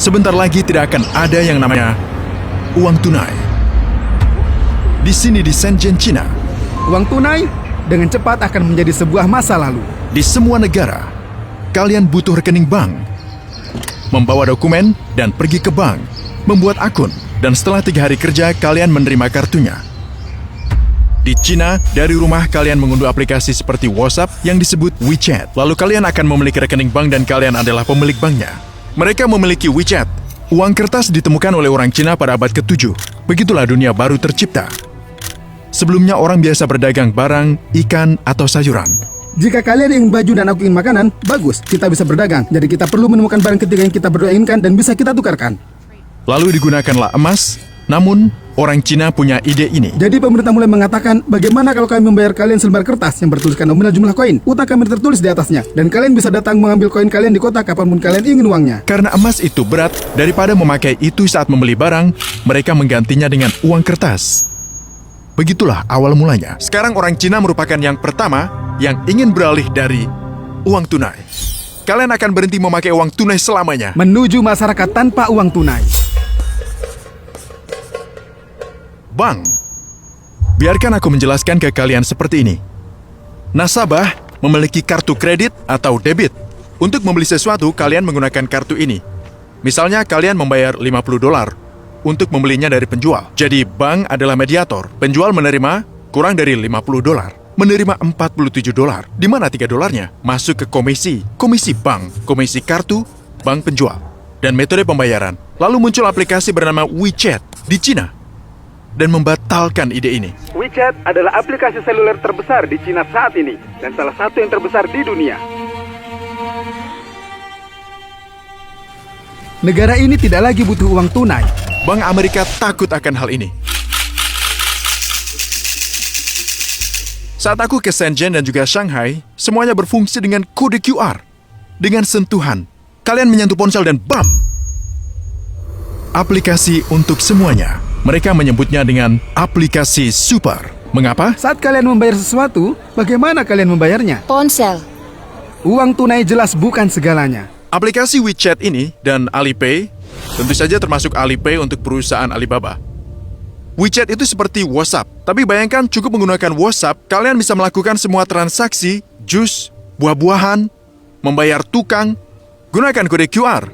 Sebentar lagi tidak akan ada yang namanya uang tunai. Di sini di Shenzhen, China, Uang tunai dengan cepat akan menjadi sebuah masa lalu. di semua negara, kalian butuh rekening bank. Membawa dokumen dan pergi ke bank, membuat akun, dan setelah 3 hari kerja, kalian menerima kartunya. Di China, dari rumah kalian mengunduh aplikasi seperti WhatsApp yang disebut WeChat. Lalu kalian akan memiliki rekening bank dan kalian adalah pemilik banknya. Mereka memiliki WeChat. Uang kertas ditemukan oleh orang Cina pada abad ke-7. Begitulah dunia baru tercipta. Sebelumnya orang biasa berdagang barang, ikan, atau sayuran. Jika kalian ingin baju dan aku ingin makanan, bagus, kita bisa berdagang. Jadi kita perlu menemukan barang ketiga yang kita berdua inginkan dan bisa kita tukarkan. Lalu digunakanlah emas, namun orang Cina punya ide ini. Jadi pemerintah mulai mengatakan, bagaimana kalau kami membayar kalian selembar kertas yang bertuliskan nominal jumlah koin? Utang kami tertulis di atasnya, dan kalian bisa datang mengambil koin kalian di kota kapanpun kalian ingin uangnya. Karena emas itu berat, daripada memakai itu saat membeli barang, mereka menggantinya dengan uang kertas. Begitulah awal mulanya. Sekarang orang Cina merupakan yang pertama yang ingin beralih dari uang tunai. Kalian akan berhenti memakai uang tunai selamanya. Menuju masyarakat tanpa uang tunai. Bank. Biarkan aku menjelaskan ke kalian seperti ini. Nasabah memiliki kartu kredit atau debit. Untuk membeli sesuatu, kalian menggunakan kartu ini. Misalnya kalian membayar $50 untuk membelinya dari penjual. Jadi bank adalah mediator. Penjual menerima kurang dari $50. Menerima $47. Di mana $3-nya? Masuk ke komisi bank, komisi kartu, bank penjual, dan metode pembayaran. Lalu muncul aplikasi bernama WeChat di Cina dan membatalkan ide ini. WeChat adalah aplikasi seluler terbesar di Cina saat ini dan salah satu yang terbesar di dunia. Negara ini tidak lagi butuh uang tunai. Bank Amerika takut akan hal ini. Saat aku ke Shenzhen dan juga Shanghai, semuanya berfungsi dengan kode QR. Dengan sentuhan, kalian menyentuh ponsel dan bam! Aplikasi untuk semuanya. Mereka menyebutnya dengan aplikasi super. Mengapa? Saat kalian membayar sesuatu, bagaimana kalian membayarnya? Ponsel. Uang tunai jelas bukan segalanya. Aplikasi WeChat ini dan Alipay, tentu saja termasuk Alipay untuk perusahaan Alibaba. WeChat itu seperti WhatsApp, tapi bayangkan cukup menggunakan WhatsApp, kalian bisa melakukan semua transaksi, jus, buah-buahan, membayar tukang, gunakan kode QR.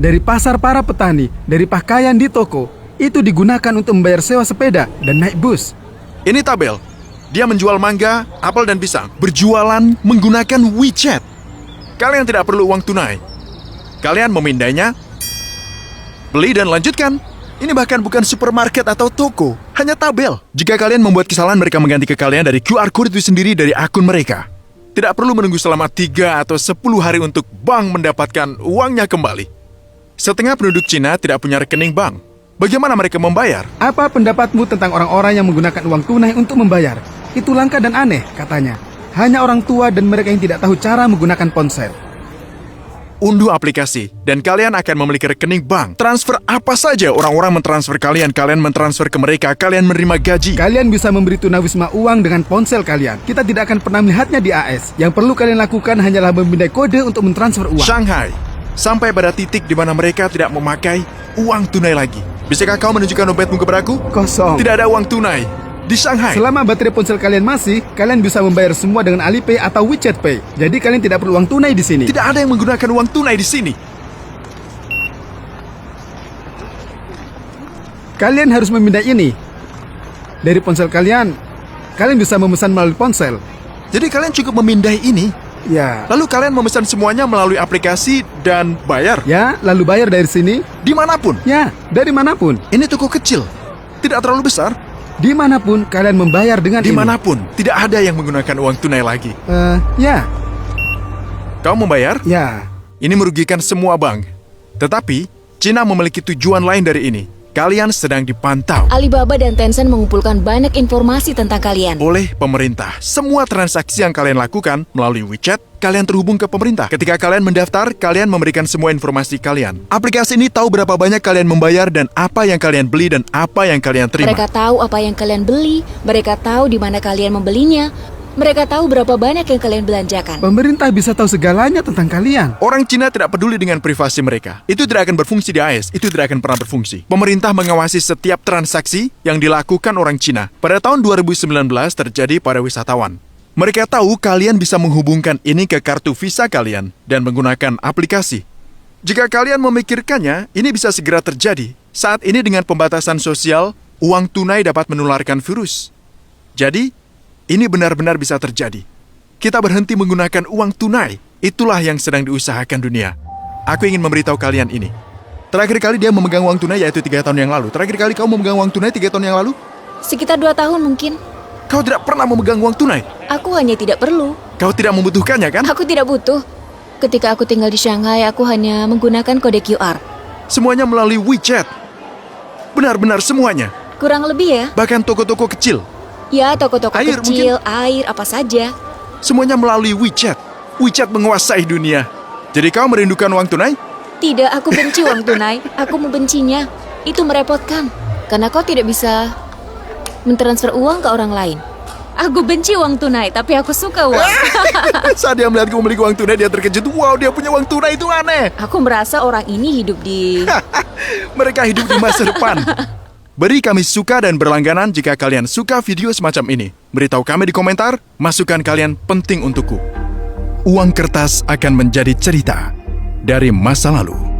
Dari pasar para petani, dari pakaian di toko, itu digunakan untuk membayar sewa sepeda dan naik bus. Ini tabel, dia menjual mangga, apel dan pisang, berjualan menggunakan WeChat. Kalian tidak perlu uang tunai. Kalian memindainya, beli dan lanjutkan. Ini bahkan bukan supermarket atau toko, hanya tabel. Jika kalian membuat kesalahan, mereka mengganti ke kalian dari QR code itu sendiri dari akun mereka. Tidak perlu menunggu selama 3 atau 10 hari untuk bank mendapatkan uangnya kembali. Setengah penduduk Cina tidak punya rekening bank. Bagaimana mereka membayar? Apa pendapatmu tentang orang-orang yang menggunakan uang tunai untuk membayar? Itu langka dan aneh, katanya. Hanya orang tua dan mereka yang tidak tahu cara menggunakan ponsel. Unduh aplikasi, dan kalian akan memiliki rekening bank. Transfer apa saja, orang-orang mentransfer kalian mentransfer ke mereka, kalian menerima gaji. Kalian bisa memberi tunawisma uang dengan ponsel kalian. Kita tidak akan pernah melihatnya di AS. Yang perlu kalian lakukan hanyalah memindai kode untuk mentransfer uang. Shanghai, sampai pada titik di mana mereka tidak memakai uang tunai lagi. Bisakah kau menunjukkan dompetmu kepadaku? Kosong. Tidak ada uang tunai di Shanghai. Selama baterai ponsel kalian masih, kalian bisa membayar semua dengan Alipay atau WeChat Pay. Jadi kalian tidak perlu uang tunai di sini. Tidak ada yang menggunakan uang tunai di sini. Kalian harus memindai ini. Dari ponsel kalian, kalian bisa memesan melalui ponsel. Jadi kalian cukup memindai ini, Ya. lalu kalian memesan semuanya melalui aplikasi dan bayar Ya, lalu bayar dari sini. dimanapun. Ya, dari manapun. Ini toko kecil, tidak terlalu besar. Dimanapun kalian membayar dengan Dimanapun, tidak ada yang menggunakan uang tunai lagi. ini. Ya, Kau membayar? ya. Ini merugikan semua bank. Tetapi, Cina memiliki tujuan lain dari ini. Kalian sedang dipantau Alibaba dan Tencent mengumpulkan banyak informasi tentang kalian. oleh pemerintah. Semua transaksi yang kalian lakukan melalui WeChat, kalian terhubung ke pemerintah. Ketika kalian mendaftar, kalian memberikan semua informasi kalian. Aplikasi ini tahu berapa banyak kalian membayar dan apa yang kalian beli dan apa yang kalian terima. Mereka tahu apa yang kalian beli, mereka tahu di mana kalian membelinya, Mereka tahu berapa banyak yang kalian belanjakan. Pemerintah bisa tahu segalanya tentang kalian. Orang Cina tidak peduli dengan privasi mereka. Itu tidak akan berfungsi di AS, itu tidak akan pernah berfungsi. Pemerintah mengawasi setiap transaksi yang dilakukan orang Cina. Pada tahun 2019 terjadi pada wisatawan. Mereka tahu kalian bisa menghubungkan ini ke kartu Visa kalian dan menggunakan aplikasi. Jika kalian memikirkannya, ini bisa segera terjadi. Saat ini dengan pembatasan sosial, uang tunai dapat menularkan virus. Jadi, ini benar-benar bisa terjadi. Kita berhenti menggunakan uang tunai. Itulah yang sedang diusahakan dunia. Aku ingin memberitahu kalian ini. Terakhir kali dia memegang uang tunai yaitu 3 tahun yang lalu. Terakhir kali kamu memegang uang tunai 3 tahun yang lalu? Sekitar 2 tahun mungkin. Kau tidak pernah memegang uang tunai. Aku hanya tidak perlu. Kau tidak membutuhkannya, kan? Aku tidak butuh. Ketika aku tinggal di Shanghai, aku hanya menggunakan kode QR. Semuanya melalui WeChat. Benar-benar semuanya. Kurang lebih ya. Bahkan toko-toko kecil. Ya, toko-toko Air kecil, air, apa saja. Semuanya melalui WeChat. WeChat menguasai dunia. Jadi kau merindukan uang tunai? Tidak, aku benci uang tunai. Aku membencinya. Itu merepotkan. Karena kau tidak bisa mentransfer uang ke orang lain. Aku benci uang tunai, tapi aku suka uang. Saat dia melihatku memiliki uang tunai, dia terkejut. Wow, dia punya uang tunai, itu aneh. Aku merasa orang ini hidup di... Mereka hidup di masa depan. Beri kami suka dan berlangganan jika kalian suka video semacam ini. Beritahu kami di komentar, masukan kalian penting untukku. Uang kertas akan menjadi cerita dari masa lalu.